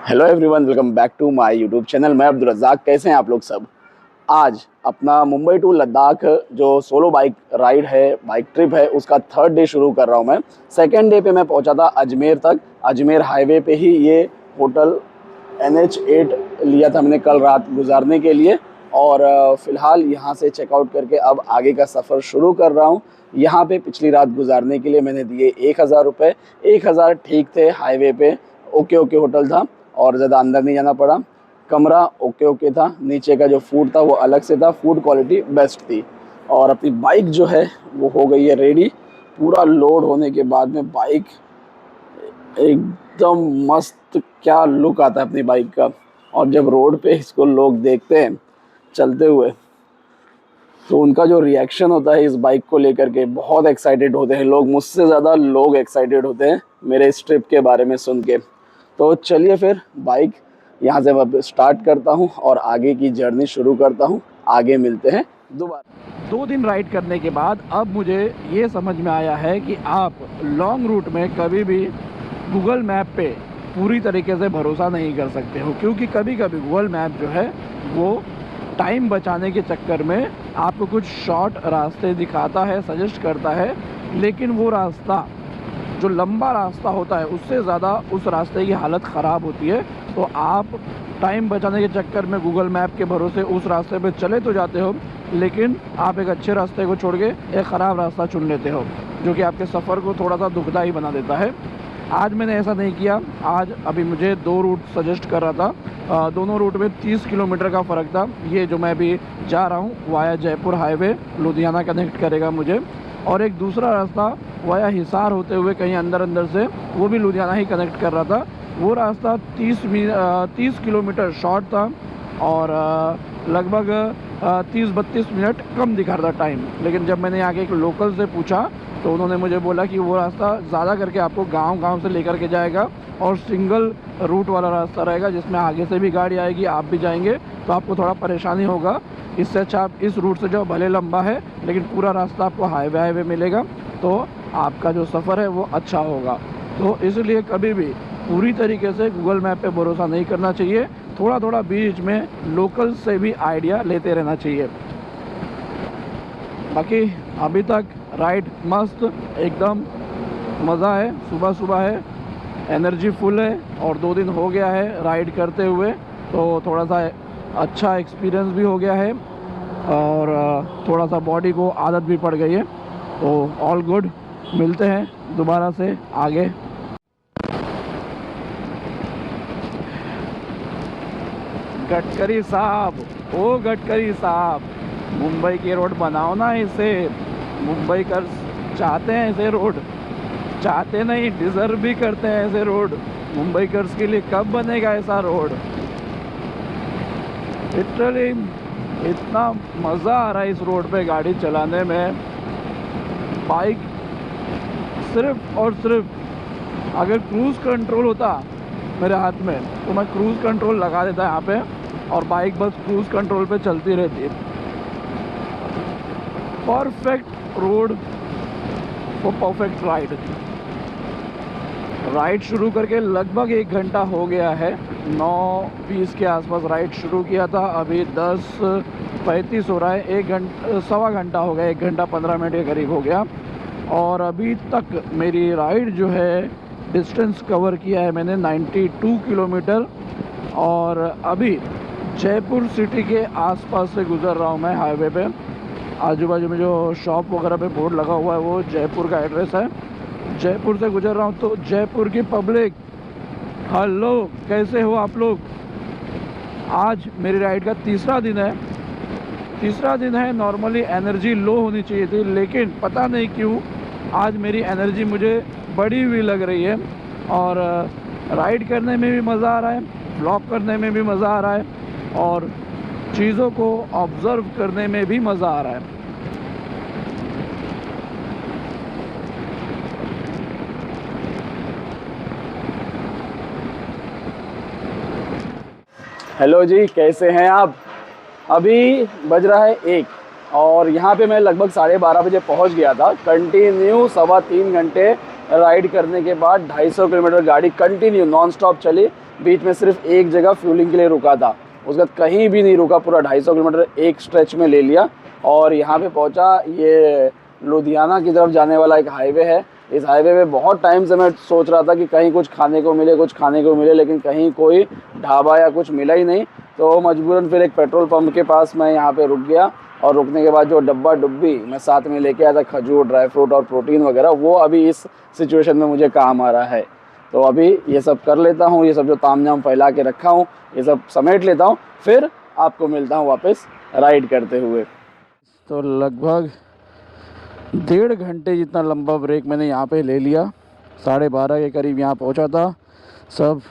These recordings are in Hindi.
Hello everyone, welcome back to my YouTube channel. मैं अब्दुल रज़ाक। कैसे हैं आप लोग सब। आज अपना मुंबई टू लद्दाख जो सोलो बाइक राइड है, बाइक ट्रिप है, उसका थर्ड डे शुरू कर रहा हूं मैं। सेकंड डे पे मैं पहुंचा था अजमेर तक। अजमेर हाईवे पे ही ये होटल NH8 लिया था मैंने कल रात गुजारने के लिए। और फ़िलहाल यहाँ से चेकआउट करके अब आगे का सफ़र शुरू कर रहा हूँ। यहाँ पे पिछली रात गुजारने के लिए मैंने दिए 1000 रुपये। 1000 ठीक थे हाईवे पे। ओके ओके होटल था और ज़्यादा अंदर नहीं जाना पड़ा। कमरा ओके ओके था। नीचे का जो फूड था वो अलग से था, फूड क्वालिटी बेस्ट थी। और अपनी बाइक जो है वो हो गई है रेडी। पूरा लोड होने के बाद में बाइक एकदम मस्त, क्या लुक आता है अपनी बाइक का। और जब रोड पे इसको लोग देखते हैं चलते हुए तो उनका जो रिएक्शन होता है इस बाइक को लेकर के, बहुत एक्साइटेड होते हैं लोग। मुझसे ज़्यादा लोग एक्साइटेड होते हैं मेरे इस ट्रिप के बारे में सुन के। तो चलिए फिर बाइक यहाँ से मैं स्टार्ट करता हूँ और आगे की जर्नी शुरू करता हूँ। आगे मिलते हैं दोबारा। 2 दिन राइड करने के बाद अब मुझे ये समझ में आया है कि आप लॉन्ग रूट में कभी भी गूगल मैप पे पूरी तरीके से भरोसा नहीं कर सकते हो, क्योंकि कभी कभी गूगल मैप जो है वो टाइम बचाने के चक्कर में आपको कुछ शॉर्ट रास्ते दिखाता है, सजेस्ट करता है, लेकिन वो रास्ता जो लंबा रास्ता होता है उससे ज़्यादा उस रास्ते की हालत ख़राब होती है। तो आप टाइम बचाने के चक्कर में गूगल मैप के भरोसे उस रास्ते पे चले तो जाते हो, लेकिन आप एक अच्छे रास्ते को छोड़ के एक ख़राब रास्ता चुन लेते हो, जो कि आपके सफ़र को थोड़ा सा दुखदाई बना देता है। आज मैंने ऐसा नहीं किया। आज अभी मुझे 2 रूट सजेस्ट कर रहा था। दोनों रूट में 30 किलोमीटर का फ़र्क था। ये जो मैं अभी जा रहा हूँ via Jaipur highway Ludhiana connect करेगा मुझे, और एक दूसरा रास्ता वाया हिसार होते हुए कहीं अंदर से वो भी लुधियाना ही कनेक्ट कर रहा था। वो रास्ता 30 किलोमीटर शॉर्ट था और लगभग 30-32 मिनट कम दिखा रहा था टाइम। लेकिन जब मैंने आगे एक लोकल से पूछा तो उन्होंने मुझे बोला कि वो रास्ता ज़्यादा करके आपको गांव से लेकर के जाएगा और सिंगल रूट वाला रास्ता रहेगा, जिसमें आगे से भी गाड़ी आएगी, आप भी जाएंगे तो आपको थोड़ा परेशानी होगा। इससे अच्छा आप इस रूट से जो भले लंबा है लेकिन पूरा रास्ता आपको हाईवे मिलेगा, तो आपका जो सफ़र है वो अच्छा होगा। तो इसलिए कभी भी पूरी तरीके से गूगल मैप पे भरोसा नहीं करना चाहिए। थोड़ा बीच में लोकल से भी आइडिया लेते रहना चाहिए। बाकी अभी तक राइड मस्त, एकदम मज़ा है। सुबह है, एनर्जी फुल है और 2 दिन हो गया है राइड करते हुए, तो थोड़ा सा अच्छा एक्सपीरियंस भी हो गया है और थोड़ा सा बॉडी को आदत भी पड़ गई है। तो ऑल गुड। मिलते हैं दोबारा से आगे। गडकरी साहब, ओ गडकरी साहब, मुंबई के रोड बनाओ ना इसे। मुंबई कर चाहते हैं ऐसे रोड, चाहते नहीं डिज़र्व भी करते हैं ऐसे रोड। मुंबई कर्स के लिए कब बनेगा ऐसा रोड। लिटरली इतना मज़ा आ रहा है इस रोड पे गाड़ी चलाने में। बाइक सिर्फ और सिर्फ अगर क्रूज़ कंट्रोल होता मेरे हाथ में तो मैं क्रूज़ कंट्रोल लगा देता यहाँ पे और बाइक बस क्रूज़ कंट्रोल पे चलती रहती। Perfect road for perfect ride शुरू करके लगभग 1 घंटा हो गया है। 9:20 के आसपास राइड शुरू किया था, अभी 10:35 हो रहा है। 1 घंटा सवा घंटा हो गया, 1 घंटा 15 मिनट के करीब हो गया। और अभी तक मेरी राइड जो है डिस्टेंस कवर किया है मैंने 92 किलोमीटर। और अभी जयपुर सिटी के आसपास से गुज़र रहा हूँ मैं हाईवे पे। आजू बाजू में जो शॉप वगैरह पे बोर्ड लगा हुआ है वो जयपुर का एड्रेस है। जयपुर से गुजर रहा हूँ। तो जयपुर की पब्लिक, हेलो, कैसे हो आप लोग। आज मेरी राइड का तीसरा दिन है। नॉर्मली एनर्जी लो होनी चाहिए थी, लेकिन पता नहीं क्यों आज मेरी एनर्जी मुझे बढ़ी हुई लग रही है। और राइड करने में भी मज़ा आ रहा है, ब्लॉग करने में भी मज़ा आ रहा है और चीज़ों को ऑब्ज़र्व करने में भी मज़ा आ रहा है। हेलो जी, कैसे हैं आप। अभी बज रहा है 1 और यहाँ पे मैं लगभग 12:30 बजे पहुँच गया था। कंटिन्यू 3.25 घंटे राइड करने के बाद 250 किलोमीटर गाड़ी कंटिन्यू नॉन स्टॉप चली। बीच में सिर्फ एक जगह फ्यूलिंग के लिए रुका था, उसके बाद कहीं भी नहीं रुका, पूरा 250 किलोमीटर एक स्ट्रेच में ले लिया और यहाँ पे पहुँचा। ये लुधियाना की तरफ जाने वाला एक हाईवे है। इस हाईवे पे बहुत टाइम से मैं सोच रहा था कि कहीं कुछ खाने को मिले, लेकिन कहीं कोई ढाबा या कुछ मिला ही नहीं। तो मजबूरन फिर एक पेट्रोल पंप के पास मैं यहाँ पे रुक गया और रुकने के बाद जो डब्बा डुब्बी मैं साथ में लेके आया था, खजूर, ड्राई फ्रूट और प्रोटीन वगैरह, वो अभी इस सिचुएशन में मुझे काम आ रहा है। तो अभी ये सब कर लेता हूँ, ये सब जो तामझाम फैला के रखा हूँ ये सब समेट लेता हूँ, फिर आपको मिलता हूँ वापस राइड करते हुए। तो लगभग 1.5 घंटे जितना लंबा ब्रेक मैंने यहाँ पे ले लिया। 12:30 के करीब यहाँ पहुँचा था। सब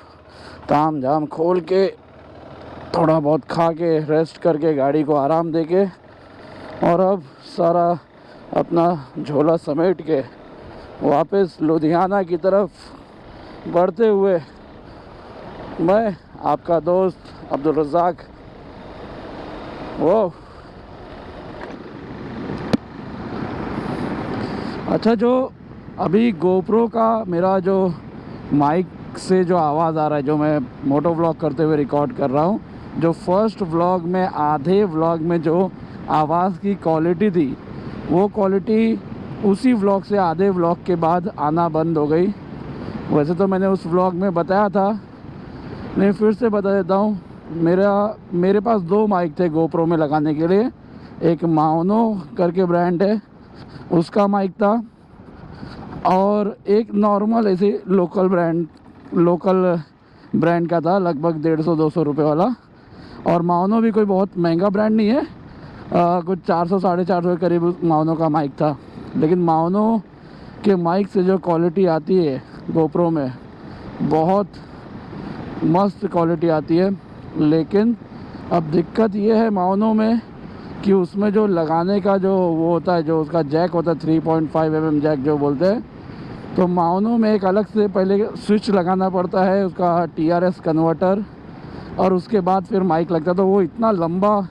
तामझाम खोल के, थोड़ा बहुत खा के, रेस्ट करके, गाड़ी को आराम दे के, और अब सारा अपना झोला समेट के वापस लुधियाना की तरफ बढ़ते हुए मैं आपका दोस्त अब्दुल रज़ाक। वो अच्छा, जो अभी गोप्रो का मेरा जो माइक से जो आवाज़ आ रहा है, जो मैं मोटो व्लॉग करते हुए रिकॉर्ड कर रहा हूँ, जो फर्स्ट व्लॉग में, आधे व्लॉग में जो आवाज़ की क्वालिटी थी, वो क्वालिटी उसी व्लॉग से आधे व्लॉग के बाद आना बंद हो गई। वैसे तो मैंने उस व्लॉग में बताया था, नहीं फिर से बता देता हूँ। मेरे पास 2 माइक थे गोप्रो में लगाने के लिए। एक माओनो करके ब्रांड है, उसका माइक था, और एक नॉर्मल ऐसे लोकल ब्रांड का था, लगभग 150-200 रुपये वाला। और माओनो भी कोई बहुत महंगा ब्रांड नहीं है, कुछ 400-450 के करीब माओनो का माइक था। लेकिन माओनो के माइक से जो क्वालिटी आती है गोप्रो में, बहुत मस्त क्वालिटी आती है। लेकिन अब दिक्कत ये है माओनो में कि उसमें जो लगाने का जो वो होता है, जो उसका जैक होता है 3.5 mm जैक जो बोलते हैं, तो माओनो में एक अलग से पहले स्विच लगाना पड़ता है, उसका TRS कन्वर्टर, और उसके बाद फिर माइक लगता है। तो वो इतना लंबा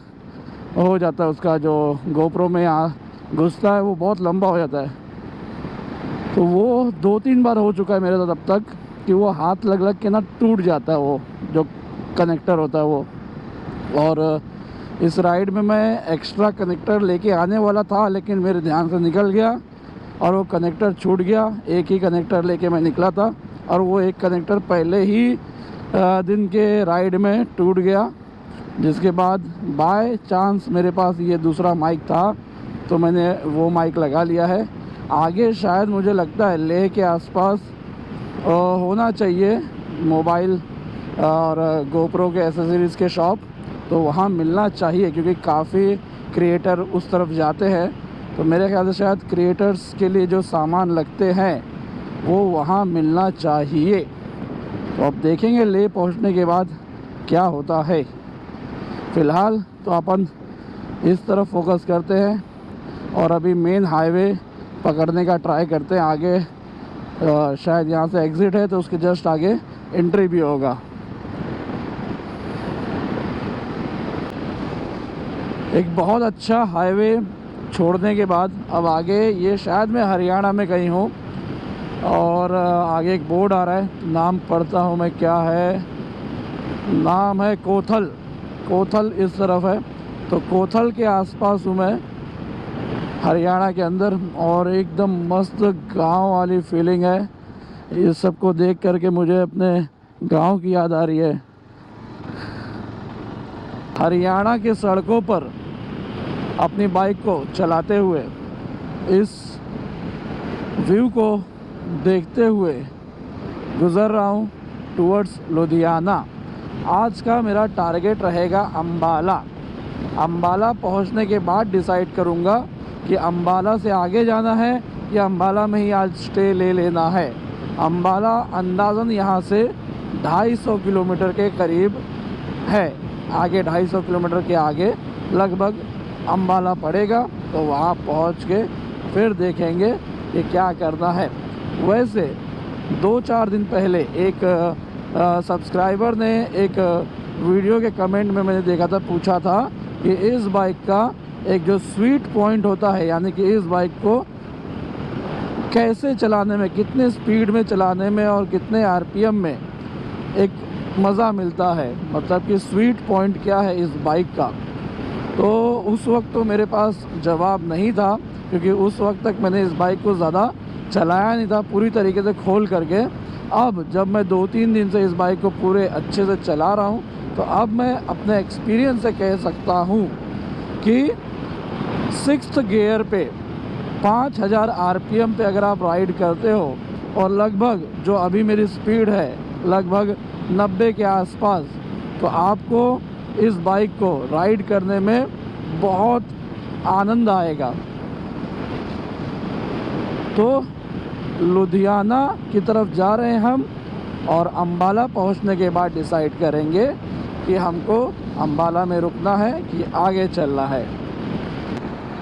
हो जाता है, उसका जो गोप्रो में यहाँ घुसता है वो बहुत लंबा हो जाता है। तो वो 2-3 बार हो चुका है मेरे साथ अब तक कि वो हाथ लग के ना टूट जाता है, वो जो कनेक्टर होता है वो। और इस राइड में मैं एक्स्ट्रा कनेक्टर लेके आने वाला था, लेकिन मेरे ध्यान से निकल गया और वो कनेक्टर छूट गया। एक ही कनेक्टर लेके मैं निकला था और वो एक कनेक्टर पहले ही दिन के राइड में टूट गया, जिसके बाद बाय चांस मेरे पास ये दूसरा माइक था तो मैंने वो माइक लगा लिया है। आगे शायद मुझे लगता है लेह के आसपास होना चाहिए मोबाइल और गोप्रो के एसेसरीज़ के शॉप, तो वहाँ मिलना चाहिए, क्योंकि काफ़ी क्रिएटर उस तरफ जाते हैं। तो मेरे ख्याल से शायद क्रिएटर्स के लिए जो सामान लगते हैं वो वहाँ मिलना चाहिए। तो अब देखेंगे लेह पहुँचने के बाद क्या होता है। फ़िलहाल तो अपन इस तरफ फोकस करते हैं और अभी मेन हाईवे पकड़ने का ट्राई करते हैं। आगे शायद यहाँ से एग्ज़िट है, तो उसके जस्ट आगे एंट्री भी होगा। एक बहुत अच्छा हाईवे छोड़ने के बाद अब आगे, ये शायद मैं हरियाणा में कहीं हूँ, और आगे एक बोर्ड आ रहा है, नाम पढ़ता हूँ मैं, क्या है नाम, है कोथल इस तरफ है। तो कोथल के आसपास हूँ मैं, हरियाणा के अंदर, और एकदम मस्त गांव वाली फीलिंग है। ये सबको देख करके मुझे अपने गांव की याद आ रही है। हरियाणा के सड़कों पर अपनी बाइक को चलाते हुए, इस व्यू को देखते हुए गुज़र रहा हूँ टुवर्ड्स लुधियाना। आज का मेरा टारगेट रहेगा अम्बाला पहुँचने के बाद डिसाइड करूँगा कि अम्बाला से आगे जाना है या अम्बाला में ही आज स्टे ले लेना है। अम्बाला अंदाज़न यहाँ से 250 किलोमीटर के करीब है, आगे 250 किलोमीटर के आगे लगभग अम्बाला पड़ेगा। तो वहाँ पहुँच के फिर देखेंगे कि क्या करना है। वैसे 2-4 दिन पहले एक सब्सक्राइबर ने एक वीडियो के कमेंट में मैंने देखा था, पूछा था कि इस बाइक का एक जो स्वीट पॉइंट होता है, यानी कि इस बाइक को कैसे चलाने में, कितने स्पीड में चलाने में और कितने RPM में एक मज़ा मिलता है, मतलब कि स्वीट पॉइंट क्या है इस बाइक का। तो उस वक्त तो मेरे पास जवाब नहीं था, क्योंकि उस वक्त तक मैंने इस बाइक को ज़्यादा चलाया नहीं था पूरी तरीके से खोल करके। अब जब मैं 2-3 दिन से इस बाइक को पूरे अच्छे से चला रहा हूँ, तो अब मैं अपने एक्सपीरियंस से कह सकता हूँ कि 6th गियर पे 5000 आरपीएम पे अगर आप राइड करते हो, और लगभग जो अभी मेरी स्पीड है लगभग 90 के आसपास, तो आपको इस बाइक को राइड करने में बहुत आनंद आएगा। तो लुधियाना की तरफ जा रहे हैं हम, और अंबाला पहुंचने के बाद डिसाइड करेंगे कि हमको अंबाला में रुकना है कि आगे चलना है।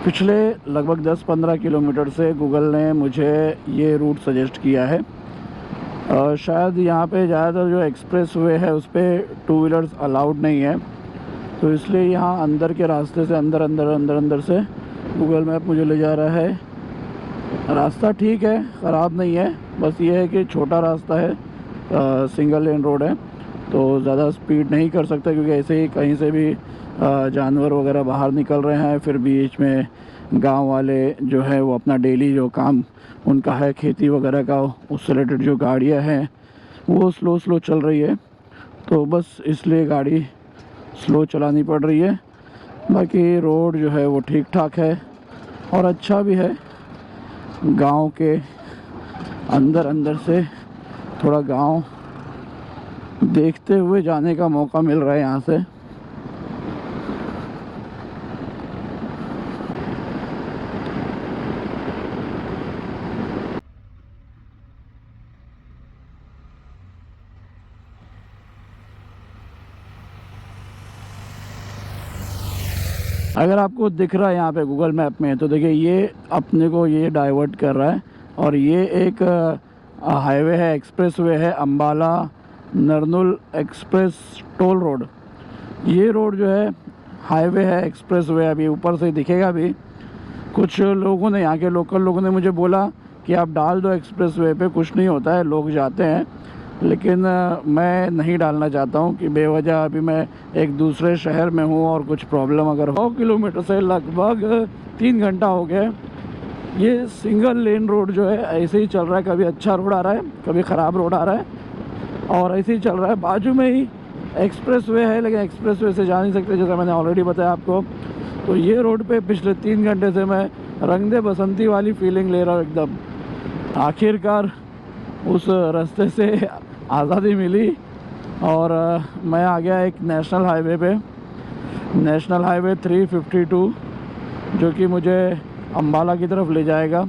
पिछले लगभग 10-15 किलोमीटर से गूगल ने मुझे ये रूट सजेस्ट किया है। शायद यहाँ पे ज़्यादातर जो एक्सप्रेस वे है उस पर 2 व्हीलर्स अलाउड नहीं है, तो इसलिए यहाँ अंदर के रास्ते से अंदर से गूगल मैप मुझे ले जा रहा है। रास्ता ठीक है, ख़राब नहीं है, बस ये है कि छोटा रास्ता है, सिंगल लेन रोड है, तो ज़्यादा स्पीड नहीं कर सकता, क्योंकि ऐसे ही कहीं से भी जानवर वगैरह बाहर निकल रहे हैं। फिर बीच में गांव वाले जो है वो अपना डेली जो काम उनका है खेती वगैरह का, उससे रिलेटेड जो गाड़ियां हैं वो स्लो चल रही है, तो बस इसलिए गाड़ी स्लो चलानी पड़ रही है। बाकी रोड जो है वो ठीक ठाक है और अच्छा भी है। गांव के अंदर से थोड़ा गांव देखते हुए जाने का मौका मिल रहा है यहाँ से। अगर आपको दिख रहा है यहाँ पे गूगल मैप में, तो देखिए ये अपने को ये डाइवर्ट कर रहा है, और ये एक हाईवे है, एक्सप्रेस वे है, अंबाला नरनुल एक्सप्रेस टोल रोड। ये रोड जो है हाईवे है, एक्सप्रेस वे, अभी ऊपर से दिखेगा भी। कुछ लोगों ने, यहाँ के लोकल लोगों ने मुझे बोला कि आप डाल दो एक्सप्रेस वे पे, कुछ नहीं होता है, लोग जाते हैं। लेकिन मैं नहीं डालना चाहता हूँ कि बेवजह अभी मैं एक दूसरे शहर में हूँ और कुछ प्रॉब्लम अगर 100 किलोमीटर से लगभग 3 घंटा हो गया। ये सिंगल लेन रोड जो है ऐसे ही चल रहा है, कभी अच्छा रोड आ रहा है, कभी ख़राब रोड आ रहा है, और ऐसे ही चल रहा है। बाजू में ही एक्सप्रेस वे है, लेकिन एक्सप्रेस वे से जा नहीं सकते, जैसा मैंने ऑलरेडी बताया आपको। तो ये रोड पे पिछले 3 घंटे से मैं रंग दे बसंती वाली फीलिंग ले रहा हूँ एकदम। आखिरकार उस रास्ते से आज़ादी मिली, और मैं आ गया एक नेशनल हाईवे पे, नेशनल हाईवे 352, जो कि मुझे अंबाला की तरफ ले जाएगा।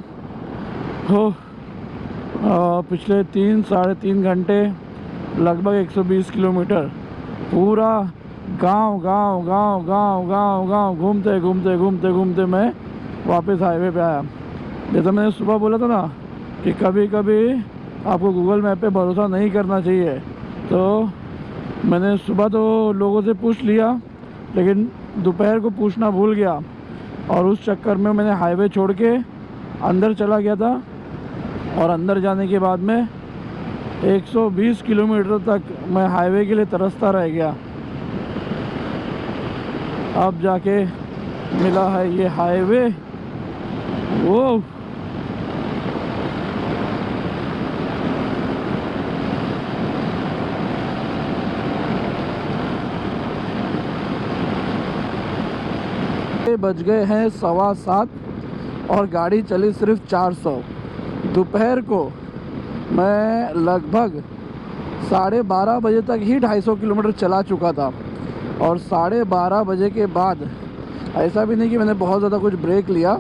तो पिछले 3-3.5 घंटे लगभग 120 किलोमीटर पूरा गांव घूमते मैं वापस हाईवे पे आया। जैसा मैंने सुबह बोला था ना कि कभी कभी आपको गूगल मैप पे भरोसा नहीं करना चाहिए, तो मैंने सुबह तो लोगों से पूछ लिया, लेकिन दोपहर को पूछना भूल गया, और उस चक्कर में मैंने हाईवे छोड़ के अंदर चला गया था। और अंदर जाने के बाद में 120 किलोमीटर तक मैं हाईवे के लिए तरसता रह गया। अब जाके मिला है ये हाईवे। वो बज गए हैं 7:15 और गाड़ी चली सिर्फ 400। दोपहर को मैं लगभग 12:30 बजे तक ही 250 किलोमीटर चला चुका था, और 12:30 बजे के बाद ऐसा भी नहीं कि मैंने बहुत ज़्यादा कुछ ब्रेक लिया,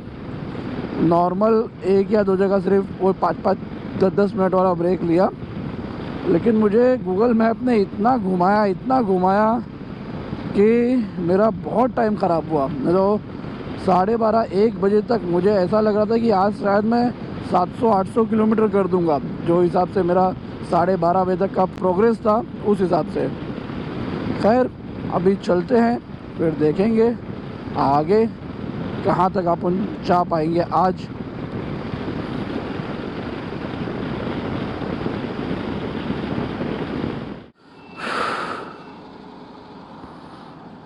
नॉर्मल 1 या 2 जगह सिर्फ वो 5-5, 10-10 मिनट वाला ब्रेक लिया। लेकिन मुझे गूगल मैप ने इतना घुमाया कि मेरा बहुत टाइम ख़राब हुआ। तो 12:30-1 बजे तक मुझे ऐसा लग रहा था कि आज शायद मैं 700-800 किलोमीटर कर दूंगा, जो हिसाब से मेरा 12:30 बजे तक का प्रोग्रेस था उस हिसाब से। खैर अभी चलते हैं, फिर देखेंगे आगे कहाँ तक अपन जा पाएंगे आज।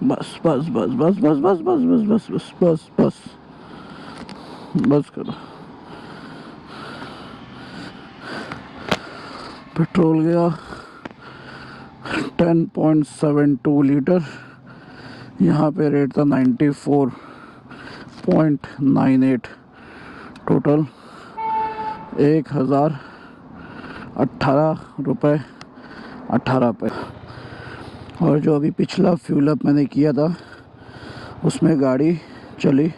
बस बस बस बस बस बस बस बस बस बस बस बस बस करो। पेट्रोल गया 10.72 लीटर। यहाँ पे रेट था 94.98। टोटल 1018 रुपये 18 पे। और जो अभी पिछला फ्यूल अप मैंने किया था उसमें गाड़ी चली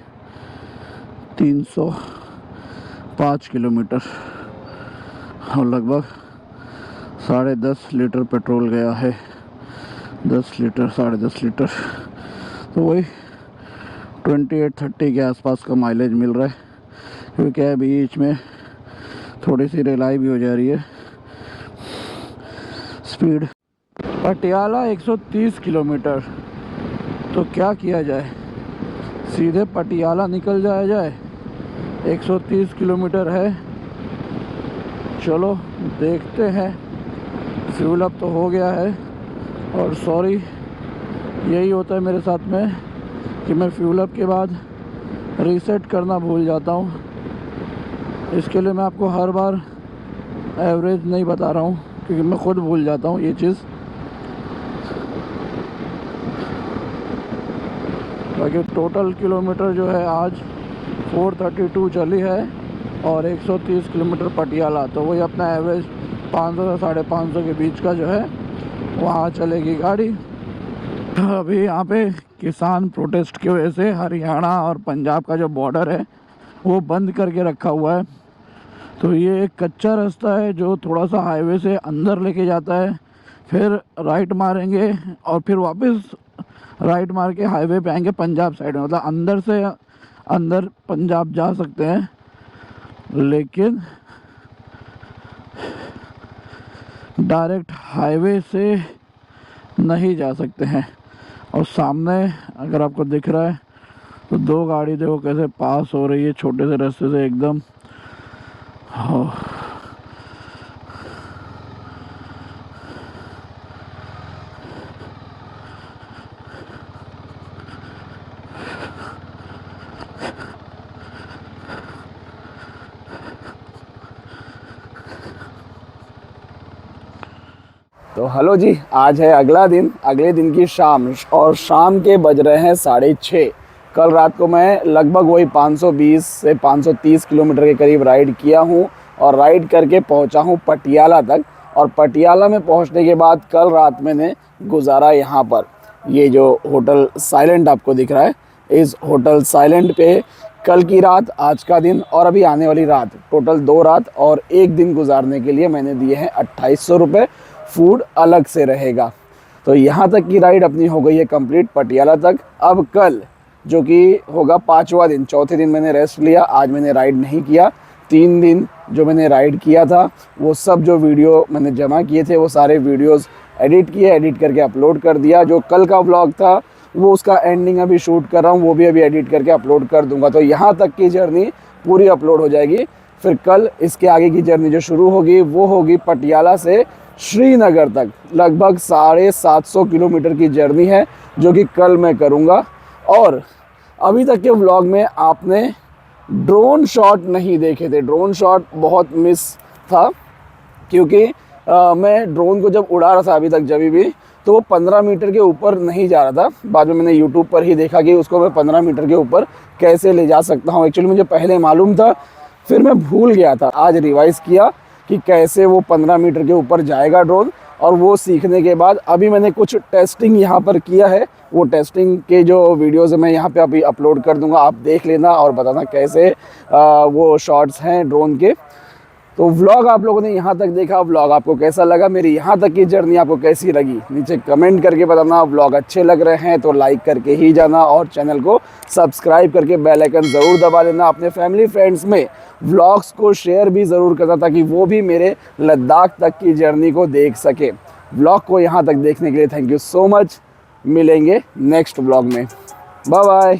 305 किलोमीटर और लगभग 10.5 लीटर पेट्रोल गया है। 10 लीटर 10.5 लीटर तो वही 28-30 के आसपास का माइलेज मिल रहा है। क्योंकि क्या है बीच में थोड़ी सी रिलाई भी हो जा रही है। Speed Patiala 130 kilometre. तो क्या किया जाए, सीधे पटियाला निकल जाया जाए। 130 किलोमीटर है, चलो देखते हैं। फ्यूल अप तो हो गया है। और सॉरी, यही होता है मेरे साथ में कि मैं फ्यूल अप के बाद रीसेट करना भूल जाता हूँ। इसके लिए मैं आपको हर बार एवरेज नहीं बता रहा हूँ क्योंकि मैं खुद भूल जाता हूँ ये चीज़। बाकी टोटल किलोमीटर जो है आज 432 चली है और 130 किलोमीटर पटियाला। तो वही अपना एवरेज 500 से 550 के बीच का जो है वहाँ चलेगी गाड़ी। अभी यहाँ पे किसान प्रोटेस्ट की वजह से हरियाणा और पंजाब का जो बॉर्डर है वो बंद करके रखा हुआ है। तो ये एक कच्चा रास्ता है जो थोड़ा सा हाईवे से अंदर लेके जाता है। फिर राइट मारेंगे और फिर वापस राइट मार के हाईवे पे आएंगे पंजाब साइड में। मतलब अंदर से अंदर पंजाब जा सकते हैं लेकिन डायरेक्ट हाईवे से नहीं जा सकते हैं। और सामने अगर आपको दिख रहा है तो 2 गाड़ी देखो कैसे पास हो रही है छोटे से रास्ते से एकदम। तो हेलो जी, आज है अगला दिन, अगले दिन की शाम और शाम के बज रहे हैं 6:30। कल रात को मैं लगभग वही 520 से 530 किलोमीटर के करीब राइड किया हूँ और राइड करके पहुँचा हूँ पटियाला तक। और पटियाला में पहुँचने के बाद कल रात मैंने गुजारा यहाँ पर। ये जो होटल साइलेंट आपको दिख रहा है, इस होटल साइलेंट पे कल की रात, आज का दिन और अभी आने वाली रात, टोटल 2 रात और 1 दिन गुजारने के लिए मैंने दिए हैं 2800 रुपये। फूड अलग से रहेगा। तो यहाँ तक की राइड अपनी हो गई है कंप्लीट पटियाला तक। अब कल जो कि होगा 5वां दिन, चौथे दिन मैंने रेस्ट लिया, आज मैंने राइड नहीं किया। 3 दिन जो मैंने राइड किया था वो सब जो वीडियो मैंने जमा किए थे वो सारे वीडियोस एडिट किए, एडिट करके अपलोड कर दिया। जो कल का व्लॉग था वो उसका एंडिंग अभी शूट कर रहा हूँ, वो भी अभी एडिट करके अपलोड कर दूंगा। तो यहाँ तक की जर्नी पूरी अपलोड हो जाएगी। फिर कल इसके आगे की जर्नी जो शुरू होगी वो होगी पटियाला से श्रीनगर तक। लगभग 750 किलोमीटर की जर्नी है जो कि कल मैं करूँगा। और अभी तक के व्लॉग में आपने ड्रोन शॉट नहीं देखे थे। ड्रोन शॉट बहुत मिस था क्योंकि मैं ड्रोन को जब उड़ा रहा था अभी तक जब भी, तो वो 15 मीटर के ऊपर नहीं जा रहा था। बाद में मैंने यूट्यूब पर ही देखा कि उसको मैं 15 मीटर के ऊपर कैसे ले जा सकता हूँ। एक्चुअली मुझे पहले मालूम था, फिर मैं भूल गया था। आज रिवाइज़ किया कि कैसे वो 15 मीटर के ऊपर जाएगा ड्रोन। और वो सीखने के बाद अभी मैंने कुछ टेस्टिंग यहाँ पर किया है। वो टेस्टिंग के जो वीडियोज़ मैं यहाँ पे अभी अपलोड कर दूँगा, आप देख लेना और बताना कैसे वो शॉट्स हैं ड्रोन के। तो व्लॉग आप लोगों ने यहाँ तक देखा, व्लॉग आपको कैसा लगा, मेरी यहाँ तक की जर्नी आपको कैसी लगी, नीचे कमेंट करके बताना। व्लॉग अच्छे लग रहे हैं तो लाइक करके ही जाना और चैनल को सब्सक्राइब करके बेल आइकन ज़रूर दबा देना। अपने फैमिली फ्रेंड्स में व्लॉग्स को शेयर भी ज़रूर करना ताकि वो भी मेरे लद्दाख तक की जर्नी को देख सके। व्लॉग को यहाँ तक देखने के लिए थैंक यू सो मच। मिलेंगे नेक्स्ट व्लॉग में। Bye bye.